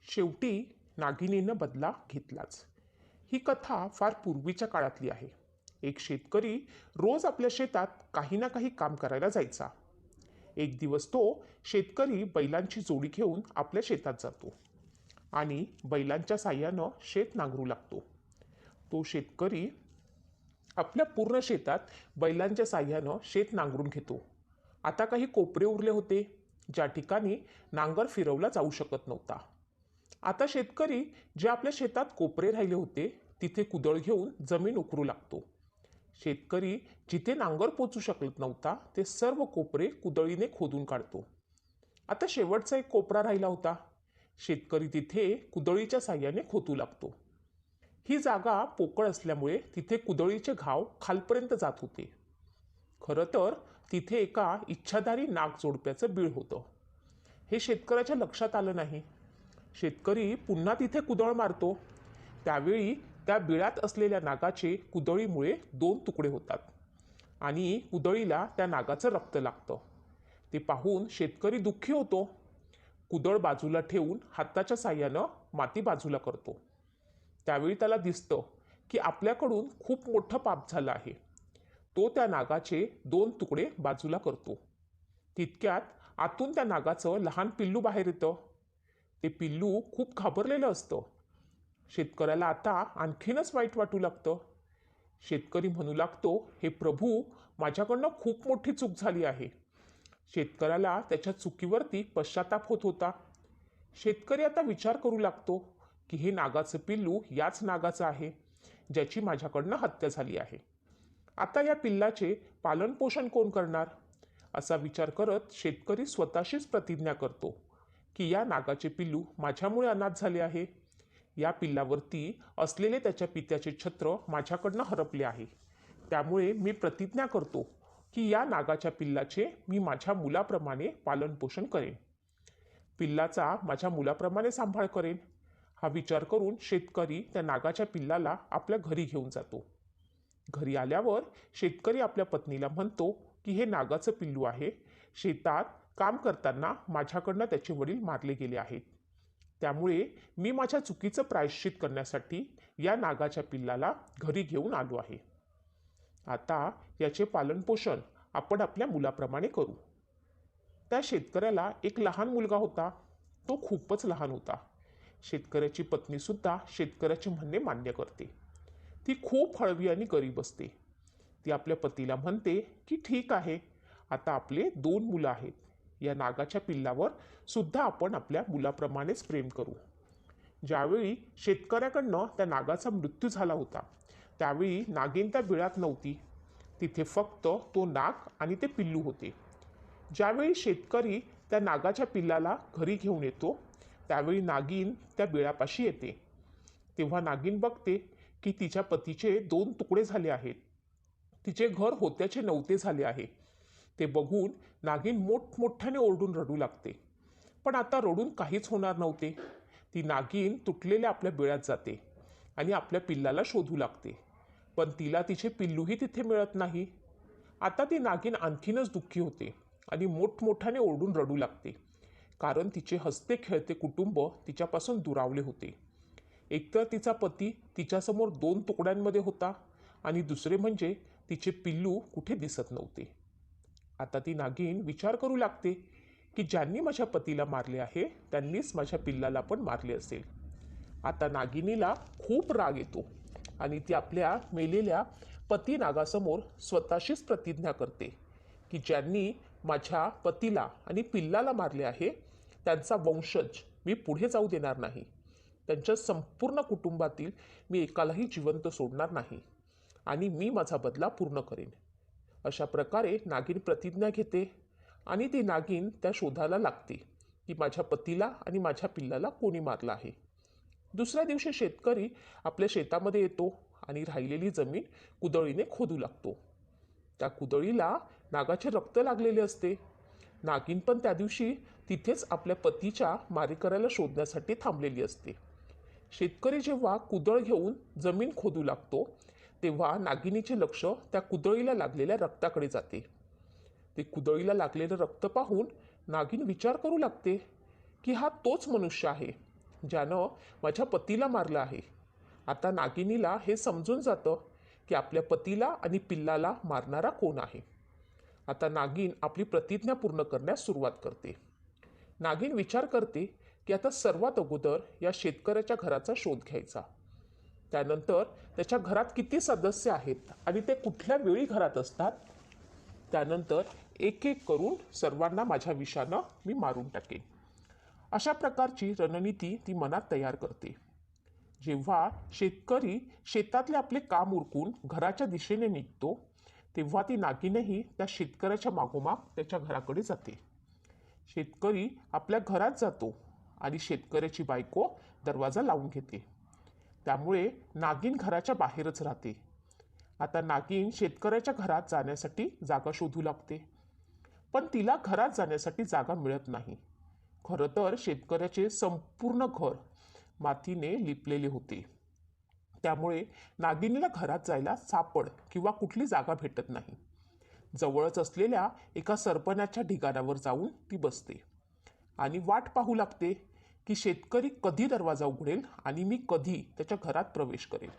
शेवटी नागिनीनं बदला घेतलाच. ही कथा फार पूर्वीच्या काळातली आहे. एक शेतकरी रोज आपल्या शेतात काही ना काही काम करायला जायचा. एक दिवस तो शेतकरी बैलांची जोडी घेऊन आपल्या शेतात जातो आणि बैलांच्या साह्यानं शेत नांगरू लागतो. तो शेतकरी आपल्या पूर्ण शेतात बैलांच्या साह्यानं शेत नांगरून घेतो. आता काही कोपरे उरले होते ज्या ठिकाणी नांगर फिरवला जाऊ शकत नव्हता. आता शेतकरी जे आपल्या शेतात कोपरे राहिले होते तिथे कुदळ घेऊन जमीन उकरू लागतो. शेतकरी जिथे नांगर पोचू शकत नव्हता ते सर्व कोपरे कुदळीने खोदून काढतो. आता शेवटचा एक कोपरा राहिला होता. शेतकरी तिथे कुदळीच्या साह्याने खोदू लागतो. ही जागा पोकळ असल्यामुळे तिथे कुदळीचे घाव खालपर्यंत जात होते. खरं तर तिथे एका इच्छाधारी नागजोडप्याचं बीळ होतं. हे शेतकऱ्याच्या लक्षात आलं नाही. शेतकरी पुन्हा तिथे कुदळ मारतो. त्यावेळी त्या बिळात असलेल्या नागाचे कुदळीमुळे 2 तुकडे होतात आणि कुदळीला त्या नागाचं रक्त लागतं. ते पाहून शेतकरी दुःखी होतो. कुदळ बाजूला ठेवून हाताच्या साह्यानं माती बाजूला करतो. त्यावेळी त्याला दिसतं की आपल्याकडून खूप मोठं पाप झालं आहे. तो त्या नागाचे 2 तुकडे बाजूला करतो. तितक्यात आतून त्या नागाचं लहान पिल्लू बाहेर येतं. ते पिल्लू खूप घाबरलेलं असतं. शेतकऱ्याला आता आणखीनच वाईट वाटू लागतं. शेतकरी म्हणू लागतो, हे प्रभू, माझ्याकडनं खूप मोठी चूक झाली आहे. शेतकऱ्याला त्याच्या चुकीवरती पश्चाताप होत होता. शेतकरी आता विचार करू लागतो की हे नागाचं पिल्लू याच नागाचं आहे ज्याची माझ्याकडनं हत्या झाली आहे. आता या पिल्लाचे पालनपोषण कोण करणार असा विचार करत शेतकरी स्वतःशीच प्रतिज्ञा करतो की या नागाचे पिल्लू माझ्यामुळे अनाथ झाले आहे. या पिल्लावरती असलेले त्याच्या पित्याचे छत्र माझ्याकडनं हरपले आहे. त्यामुळे मी प्रतिज्ञा करतो की या नागाच्या पिल्लाचे मी माझ्या मुलाप्रमाणे पालनपोषण करेन. पिल्लाचा माझ्या मुलाप्रमाणे सांभाळ करेन. हा विचार करून शेतकरी त्या नागाच्या पिल्लाला आपल्या घरी घेऊन जातो. घरी आल्यावर शेतकरी आपल्या पत्नीला म्हणतो की हे नागाचं पिल्लू आहे. शेतात काम करताना माझ्याकडनं त्याचे वडील मारले गेले आहेत. त्यामुळे मी माझ्या चुकीचं प्रायश्चित करण्यासाठी या नागाच्या पिल्लाला घरी घेऊन आलो आहे. आता याचे पालनपोषण आपण आपल्या मुलाप्रमाणे करू. त्या शेतकऱ्याला एक लहान मुलगा होता. तो खूपच लहान होता. शेतकऱ्याची पत्नीसुद्धा शेतकऱ्याचे म्हणणे मान्य करते. ती खूप हळवी आणि गरीब असते. ती आपल्या पतीला म्हणते की ठीक आहे, आता आपले 2 मुलं आहेत. या नागाच्या पिल्लावर सुद्धा आपण आपल्या मुलाप्रमाणेच प्रेम करू. ज्यावेळी शेतकऱ्याकडनं त्या नागाचा मृत्यू झाला होता त्यावेळी नागिन त्या बिळात नव्हती. तिथे फक्त तो नाग आणि ते पिल्लू होते. ज्यावेळी शेतकरी त्या नागाच्या पिल्लाला घरी घेऊन येतो त्यावेळी नागिन त्या बिळापाशी येते. तेव्हा नागिन बघते की तिच्या पतीचे 2 तुकडे झाले आहेत. तिचे घर होत्याचे नव्हते झाले आहे. ते बघून नागिन मोठमोठ्याने ओरडून रडू लागते. पण आता रडून काहीच होणार नव्हते. ती नागिन तुटलेल्या आपल्या बिळात जाते आणि आपल्या पिल्लाला शोधू लागते. पण तिला तिचे पिल्लूही तिथे मिळत नाही. आता ती नागिन आणखीनच दुःखी होते आणि मोठमोठ्याने ओरडून रडू लागते. कारण तिचे हसते खेळते कुटुंब तिच्यापासून दुरावले होते. एकतर तिचा पती तिच्यासमोर 2 तुकड्यांमध्ये होता आणि दुसरे म्हणजे तिचे पिल्लू कुठे दिसत नव्हते. आता ती नागिन विचार करू लागते की ज्यांनी माझ्या पतीला मारले आहे त्यांनीच माझ्या पिल्लाला पण मारले असेल. आता नागिनीला खूप राग येतो आणि ती आपल्या मेलेल्या पती नागासमोर स्वतःशीच प्रतिज्ञा करते की ज्यांनी माझ्या पतीला आणि पिल्लाला मारले आहे त्यांचा वंशज मी पुढे जाऊ देणार नाही. त्यांच्या संपूर्ण कुटुंबातील मी एकालाही जिवंत सोडणार नाही आणि मी माझा बदला पूर्ण करेन. अशा प्रकारे नागिन प्रतिज्ञा घेते आणि ती नागिन त्या शोधाला लागते की माझ्या पतीला आणि माझ्या पिल्लाला कोणी मारलं आहे. दुसऱ्या दिवशी शेतकरी आपल्या शेतामध्ये येतो आणि राहिलेली जमीन कुदळीने खोदू लागतो. त्या कुदळीला नागाचे रक्त लागलेले असते. नागिन पण त्या दिवशी तिथेच आपल्या पतीच्या मारेकऱ्याला शोधण्यासाठी थांबलेली असते. शेतकरी जेव्हा कुदळ घेऊन जमीन खोदू लागतो तेव्हा नागिनीचे लक्ष त्या कुदळीला लागलेल्या रक्ताकडे जाते. ते कुदळीला लागलेलं रक्त पाहून नागिन विचार करू लागते की हा तोच मनुष्य आहे ज्यानं माझ्या पतीला मारलं आहे. आता नागिनीला हे समजून जातं की आपल्या पतीला आणि पिल्लाला मारणारा कोण आहे. आता नागिन आपली प्रतिज्ञा पूर्ण करण्यास सुरुवात करते. नागिन विचार करते की आता सर्वात अगोदर या शेतकऱ्याच्या घराचा शोध घ्यायचा. त्यानंतर त्याच्या घरात किती सदस्य आहेत आणि ते कुठल्या वेळी घरात असतात. त्यानंतर एक एक करून सर्वांना माझ्या विषानं मी मारून टाकेन. अशा प्रकारची रणनीती ती मनात तयार करते. जेव्हा शेतकरी शेतातले आपले काम उरकून घराच्या दिशेने निघतो, तेव्हा ती नागिनही त्या शेतकऱ्याच्या मागोमाग त्याच्या घराकडे जाते. शेतकरी आपल्या घरात जातो आणि शेतकऱ्याची बायको दरवाजा लावून घेते. त्यामुळे नागिन घराच्या बाहेरच राहते. आता नागिन शेतकऱ्याच्या घरात जाण्यासाठी जागा शोधू लागते, पण तिला घरात जाण्यासाठी जागा मिळत नाही. खरं तर शेतकऱ्याचे संपूर्ण घर मातीने लिपलेले होते. त्यामुळे नागिनीला घरात जायला सापड किंवा कुठली जागा भेटत नाही. जवळच असलेल्या एका सरपणाच्या ढिगाणावर जाऊन ती बसते आणि वाट पाहू लागते की शेतकरी कधी दरवाजा उघडेल आणि मी कधी त्याच्या घरात प्रवेश करेल.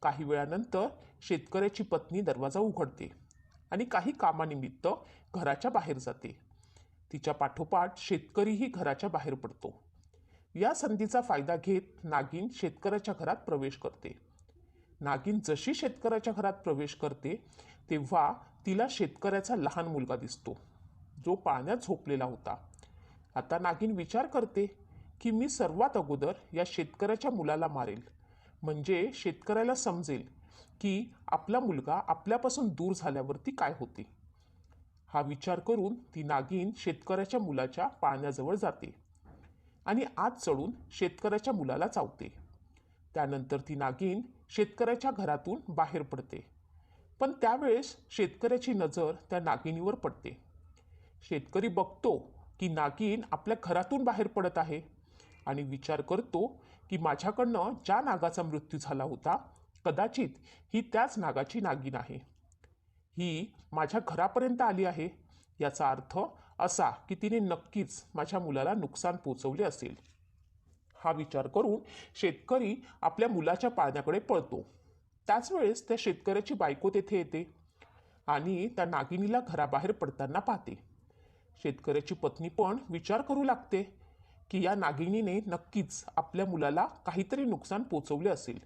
काही वेळानंतर शेतकऱ्याची पत्नी दरवाजा उघडते आणि काही कामानिमित्त घराच्या बाहेर जाते. तिच्या पाठोपाठ शेतकरीही घराच्या बाहेर पडतो. या संधीचा फायदा घेत नागिन शेतकऱ्याच्या घरात प्रवेश करते. नागिन जशी शेतकऱ्याच्या घरात प्रवेश करते तेव्हा तिला शेतकऱ्याचा लहान मुलगा दिसतो, जो पाळण्यात झोपलेला होता. आता नागिन विचार करते की मी सर्वात अगोदर या शेतकऱ्याच्या मुलाला मारेल, म्हणजे शेतकऱ्याला समजेल की आपला मुलगा आपल्यापासून दूर झाल्यावरती काय होते. हा विचार करून ती नागिन शेतकऱ्याच्या मुलाच्या पाळण्याजवळ जाते आणि आत चढून शेतकऱ्याच्या मुलाला चावते. त्यानंतर ती नागिन शेतकऱ्याच्या घरातून बाहेर पडते, पण त्यावेळेस शेतकऱ्याची नजर त्या नागिनीवर पडते. शेतकरी बघतो की नागिन आपल्या घरातून बाहेर पडत आहे आणि विचार करतो की माझ्याकडनं ज्या नागाचा मृत्यू झाला होता, कदाचित ही त्याच नागाची नागिन आहे. ही माझ्या घरापर्यंत आली आहे, याचा अर्थ असा की तिने नक्कीच माझ्या मुलाला नुकसान पोचवले असेल. हा विचार करून शेतकरी आपल्या मुलाच्या पाळण्याकडे पळतो. त्याच वेळेस त्या शेतकऱ्याची बायको तेथे येते आणि त्या नागिनीला घराबाहेर पडताना पाहते. शेतकऱ्याची पत्नी पण विचार करू लागते की या नागिनीने नक्कीच आपल्या मुलाला काहीतरी नुकसान पोचवले असेल.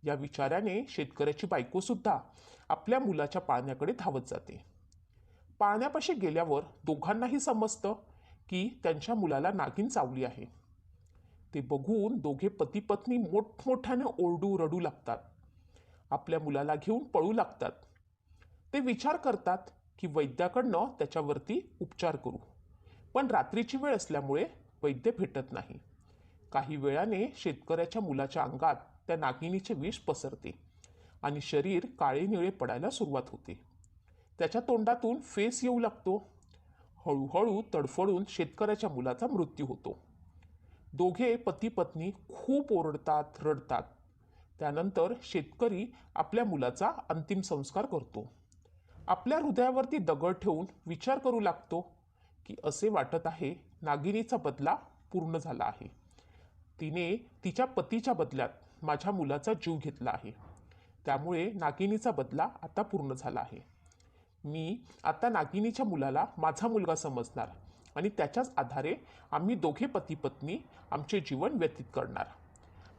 या विचाराने शेतकऱ्याची बायको सुद्धा आपल्या मुलाच्या पाळण्याकडे धावत जाते. पाळण्यापाशी गेल्यावर दोघांनाही समजतं की त्यांच्या मुलाला नागिन चावली आहे. ते बघून दोघे पती पत्नी मोठमोठ्याने ओरडू रडू लागतात. आपल्या मुलाला घेऊन पळू लागतात. ते विचार करतात की वैद्याकडनं त्याच्यावरती उपचार करू, पण रात्रीची वेळ असल्यामुळे वैद्य भेटत नाही. काही वेळाने शेतकऱ्याच्या मुलाच्या अंगात त्या नागिनीचे विष पसरते आणि शरीर काळे निळे पडायला सुरुवात होते. त्याच्या तोंडातून फेस येऊ लागतो. हळूहळू तडफडून शेतकऱ्याच्या मुलाचा मृत्यू होतो. दोघे पती पत्नी खूप ओरडतात, रडतात. त्यानंतर शेतकरी आपल्या मुलाचा अंतिम संस्कार करतो. आपल्या हृदयावरती दगड ठेवून विचार करू लागतो की असे वाटत आहे नागिनीचा बदला पूर्ण झाला आहे. तिने तिच्या पतीच्या बदल्यात माझ्या मुलाचा जीव घेतला आहे. त्यामुळे नागिनीचा बदला आता पूर्ण झाला आहे. मी आता नागिनीच्या मुलाला माझा मुलगा समजणार आणि त्याच्याच आधारे आम्ही दोघे पती पत्नी आमचे जीवन व्यतीत करणार.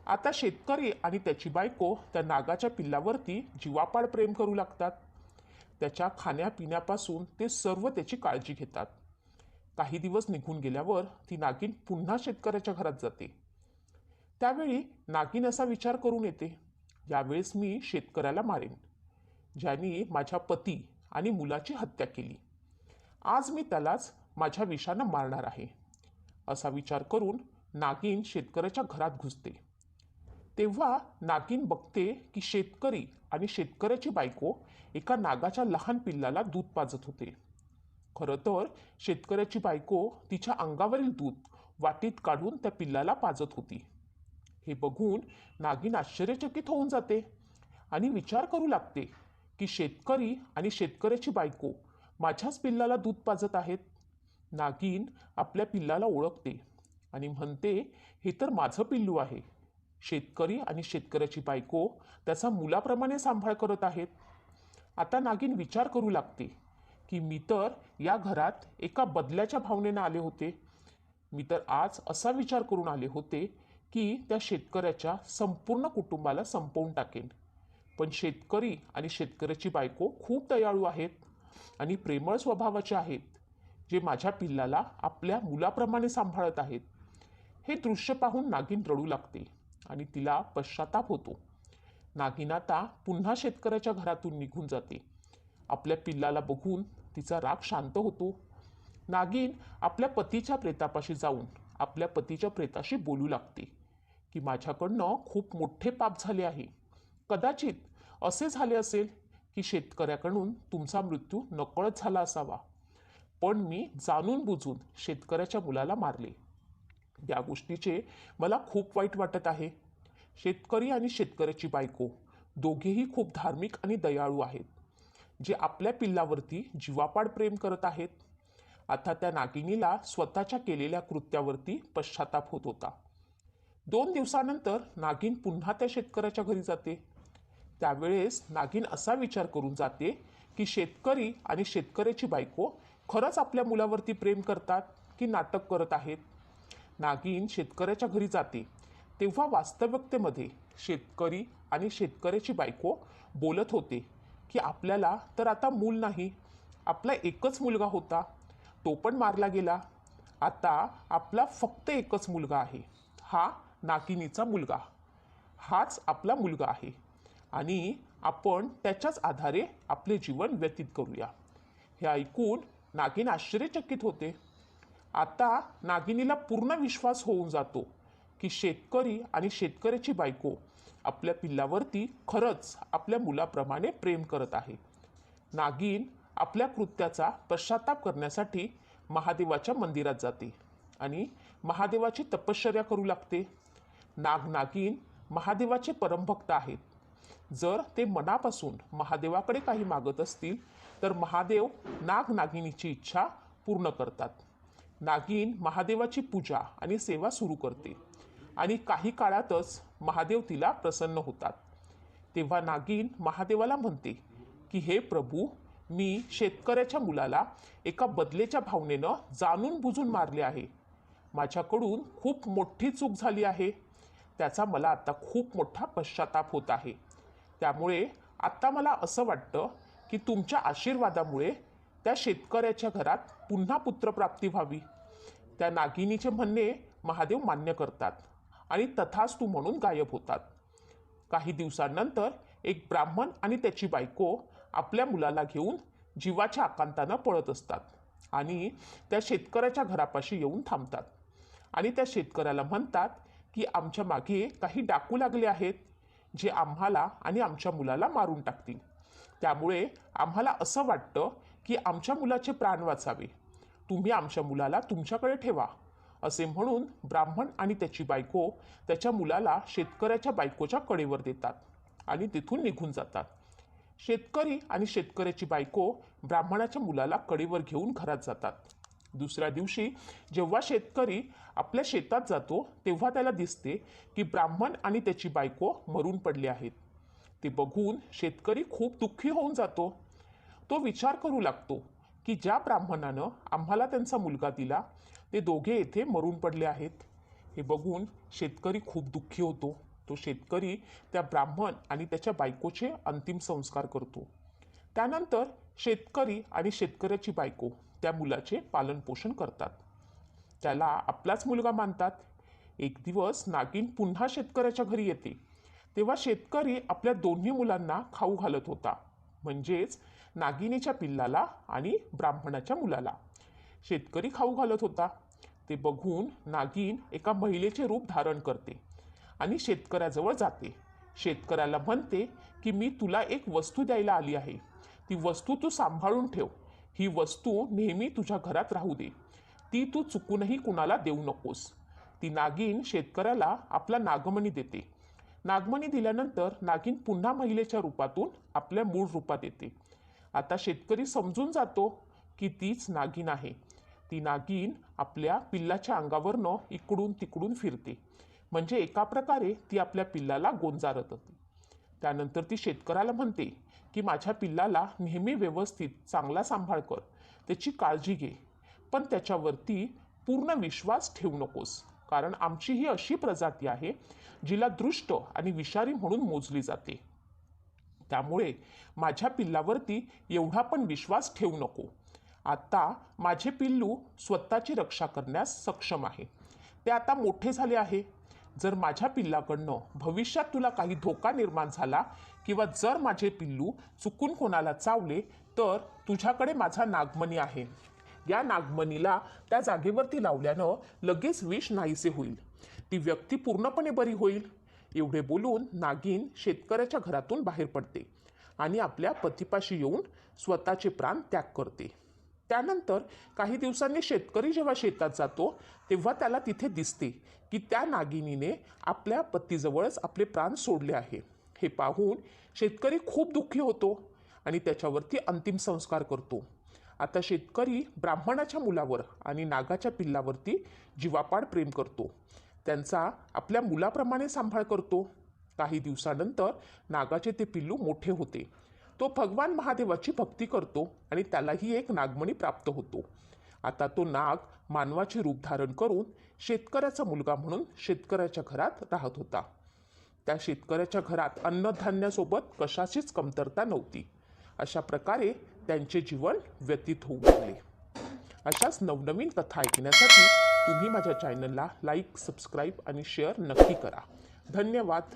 आता शेतकरी आणि त्याची बायको त्या नागाच्या पिल्लावरती जीवापाड प्रेम करू लागतात. त्याच्या खाण्यापिण्यापासून ते सर्व त्याची काळजी घेतात. काही दिवस निघून गेल्यावर ती नागिन पुन्हा शेतकऱ्याच्या घरात जाते. त्यावेळी नागिन असा विचार करून येते, यावेळेस मी शेतकऱ्याला मारेन, ज्यांनी माझ्या पती आणि मुलाची हत्या केली. आज मी त्यालाच माझ्या विषानं मारणार आहे. असा विचार करून नागिन शेतकऱ्याच्या घरात घुसते. तेव्हा नागिन बघते की शेतकरी आणि शेतकऱ्याची बायको एका नागाच्या लहान पिल्लाला दूध पाजत होते. खरं तर शेतकऱ्याची बायको तिच्या अंगावरील दूध वाटीत काढून त्या पिल्लाला पाजत होती. हे बघून नागिन आश्चर्यचकित होऊन जाते आणि विचार करू लागते की शेतकरी आणि शेतकऱ्याची बायको माझ्याच पिल्लाला दूध पाजत आहेत. नागिन आपल्या पिल्लाला ओळखते आणि म्हणते, हे तर माझं पिल्लू आहे. शेतकरी आणि शेतकऱ्याची बायको त्याचा मुलाप्रमाणे सांभाळ करत आहेत. आता नागिन विचार करू लागते की मी तर या घरात एका बदल्याच्या भावनेनं आले होते. मी तर आज असा विचार करून आले होते की त्या शेतकऱ्याच्या संपूर्ण कुटुंबाला संपवून टाकेन. पण शेतकरी आणि शेतकऱ्याची बायको खूप दयाळू आहेत आणि प्रेमळ स्वभावाचे आहेत, जे माझ्या पिल्लाला आपल्या मुलाप्रमाणे सांभाळत आहेत. हे दृश्य पाहून नागिन रडू लागते आणि तिला पश्चाताप होतो. नागिन आता पुन्हा शेतकऱ्याच्या घरातून निघून जाते. आपल्या पिल्लाला बघून तिचा राग शांत होतो. नागिन आपल्या पतीच्या प्रेतापाशी जाऊन आपल्या पतीच्या प्रेताशी बोलू लागते की माझ्याकडनं खूप मोठे पाप झाले आहे. कदाचित असे झाले असेल की शेतकऱ्याकडून तुमचा मृत्यू नकळत झाला असावा, पण मी जाणून बुजून शेतकऱ्याच्या मुलाला मारले. या गोष्टीचे मला खूप वाईट वाटत आहे. शेतकरी आणि शेतकऱ्याची बायको दोघेही खूप धार्मिक आणि दयाळू आहेत, जे आपल्या पिल्लावरती जीवापाड प्रेम करत आहेत. आता त्या नागिनीला स्वतःच्या केलेल्या कृत्यावरती पश्चाताप होत होता. 2 दिवसानंतर नागिन पुन्हा त्या शेतकऱ्याच्या घरी जाते. त्यावेळेस नागिन असा विचार करून जाते की शेतकरी आणि शेतकऱ्याची बायको खरंच आपल्या मुलावरती प्रेम करतात की नाटक करत आहेत. नागिन शेतकऱ्याच्या घरी जाते तेव्हा वास्तविकतेमध्ये शेतकरी आणि शेतकऱ्याची बायको बोलत होते की आपल्याला तर आता मूल नाही, आपला एकच मुलगा होता, तो पण मारला गेला. आता आपला फक्त एकच मुलगा आहे, हा नागिनीचा मुलगा. हाच आपला मुलगा आहे आणि आपण त्याच्याच आधारे आपले जीवन व्यतीत करूया. हे ऐकून नागिन आश्चर्यचकित होते. आता नागिनीला पूर्ण विश्वास होऊन जातो की शेतकरी आणि शेतकऱ्याची बायको आपल्या पिल्लावरती खरंच आपल्या मुलाप्रमाणे प्रेम करत आहे. नागिन आपल्या कृत्याचा पश्चाताप करण्यासाठी महादेवाच्या मंदिरात जाते आणि महादेवाची तपश्चर्या करू लागते. नागिन महादेवाचे परमभक्त आहेत. जर ते मनापासून महादेवाकडे काही मागत असतील तर महादेव नागिनीची इच्छा पूर्ण करतात. नागिन महादेवाची पूजा आणि सेवा सुरू करते आणि काही काळातच महादेव तिला प्रसन्न होतात. तेव्हा नागिन महादेवाला म्हणते की हे प्रभू, मी शेतकऱ्याच्या मुलाला एका बदलेच्या भावनेनं जाणून बुजून मारले आहे. माझ्याकडून खूप मोठी चूक झाली आहे. त्याचा मला आता खूप मोठा पश्चाताप होत आहे. त्यामुळे आता मला असं वाटतं की तुमच्या आशीर्वादामुळे त्या शेतकऱ्याच्या घरात पुन्हा पुत्रप्राप्ती व्हावी. त्या नागिनीचे म्हणणे महादेव मान्य करतात आणि तथास्तु म्हणून गायब होतात. काही दिवसांनंतर एक ब्राह्मण आणि त्याची बायको आपल्या मुलाला घेऊन जीवाच्या आकांतानं पळत असतात आणि त्या शेतकऱ्याच्या घरापाशी येऊन थांबतात आणि त्या शेतकऱ्याला म्हणतात की आमच्या मागे काही डाकू लागले आहेत, जे आम्हाला आणि आमच्या मुलाला मारून टाकतील. त्यामुळे आम्हाला असं वाटतं की आमच्या मुलाचे प्राण वाचावे. तुम्ही आमच्या मुलाला तुमच्याकडे ठेवा. असे म्हणून ब्राह्मण आणि त्याची बायको त्याच्या मुलाला शेतकऱ्याच्या बायकोच्या कडेवर देतात आणि तिथून निघून जातात. शेतकरी आणि शेतकऱ्याची बायको ब्राह्मणाच्या मुलाला कडेवर घेऊन घरात जातात. दुसऱ्या दिवशी जेव्हा शेतकरी आपल्या शेतात जातो तेव्हा त्याला दिसते की ब्राह्मण आणि त्याची बायको मरून पडले आहेत. ते बघून शेतकरी खूप दुःखी होऊन जातो. तो विचार करू लागतो की ज्या ब्राह्मणानं आम्हाला त्यांचा मुलगा दिला ते दोघे येथे मरून पडले आहेत. हे बघून शेतकरी खूप दुःखी होतो. तो शेतकरी त्या ब्राह्मण आणि त्याच्या बायकोचे अंतिम संस्कार करतो. त्यानंतर शेतकरी आणि शेतकऱ्याची बायको त्या मुलाचे पालनपोषण करतात. त्याला आपलाच मुलगा मानतात. एक दिवस नागिन पुन्हा शेतकऱ्याच्या घरी येते. तेव्हा शेतकरी आपल्या दोन्ही मुलांना खाऊ घालत होता, म्हणजेच नागिनीच्या पिल्लाला आणि ब्राह्मणाच्या मुलाला शेतकरी खाऊ घालत होता. ते बघून नागिन एका महिलेचे रूप धारण करते आणि शेतकऱ्याजवळ जाते. शेतकऱ्याला म्हणते की मी तुला एक वस्तू द्यायला आली आहे. ती वस्तू तू सांभाळून ठेव. ही वस्तू नेहमी तुझ्या घरात राहू दे. ती तू चुकूनही कुणाला देऊ नकोस. ती नागिन शेतकऱ्याला आपला नागमणी देते. नागमणी दिल्यानंतर नागिन पुन्हा महिलेच्या रूपातून आपल्या मूळ रूपात येते. आता शेतकरी समजून जातो की तीच नागिन आहे. ती नागिन आपल्या पिल्लाच्या अंगावरनं इकडून तिकडून फिरते, म्हणजे एका प्रकारे ती आपल्या पिल्लाला गोंजारत होती. त्यानंतर ती शेतकऱ्याला म्हणते की माझ्या पिल्लाला नेहमी व्यवस्थित चांगला सांभाळ कर, त्याची काळजी घे, पण त्याच्यावरती पूर्ण विश्वास ठेवू नकोस, कारण आमची ही अशी प्रजाती आहे जिला दृष्ट आणि विषारी म्हणून मोजली जाते. त्यामुळे माझ्या पिल्लावरती एवढा पण विश्वास ठेवू नको. आता माझे पिल्लू स्वतःची रक्षा करण्यास सक्षम आहे, ते आता मोठे झाले आहे. जर माझ्या पिल्लाकडनं भविष्यात तुला काही धोका निर्माण झाला किंवा जर माझे पिल्लू चुकून कोणाला चावले तर तुझ्याकडे माझा नागमणी आहे. या नागमणीला त्या जागेवरती लावल्यानं लगेच विष नाहीसे होईल, ती व्यक्ती पूर्णपणे बरी होईल. एवढे बोलून नागिन शेतकऱ्याच्या घरातून बाहेर पडते आणि आपल्या पतीपाशी येऊन स्वतःचे प्राण त्याग करते. त्यानंतर काही दिवसांनी शेतकरी जेव्हा शेतात जातो तेव्हा त्याला तिथे दिसते की त्या नागिनीने आपल्या पतीजवळच आपले प्राण सोडले आहे. हे पाहून शेतकरी खूप दुःखी होतो आणि त्याच्यावरती अंतिम संस्कार करतो. आता शेतकरी ब्राह्मणाच्या मुलावर आणि नागाच्या पिल्लावरती जीवापाड प्रेम करतो, त्यांचा आपल्या मुलाप्रमाणे सांभाळ करतो. काही दिवसानंतर नागाचे ते पिल्लू मोठे होते. तो भगवान महादेवाची भक्ती करतो आणि त्यालाही एक नागमणी प्राप्त होतो. आता तो नाग मानवाचे रूप धारण करून शेतकऱ्याचा मुलगा म्हणून शेतकऱ्याच्या घरात राहत होता. त्या शेतकऱ्याच्या घरात अन्नधान्यासोबत कशाचीच कमतरता नव्हती. अशा प्रकारे त्यांचे जीवन व्यतीत होऊ लागले. अशाच नवनवीन कथा ऐकण्यासाठी तुम्ही माझ्या चॅनलला लाईक, सबस्क्राईब आणि शेअर नक्की करा. धन्यवाद.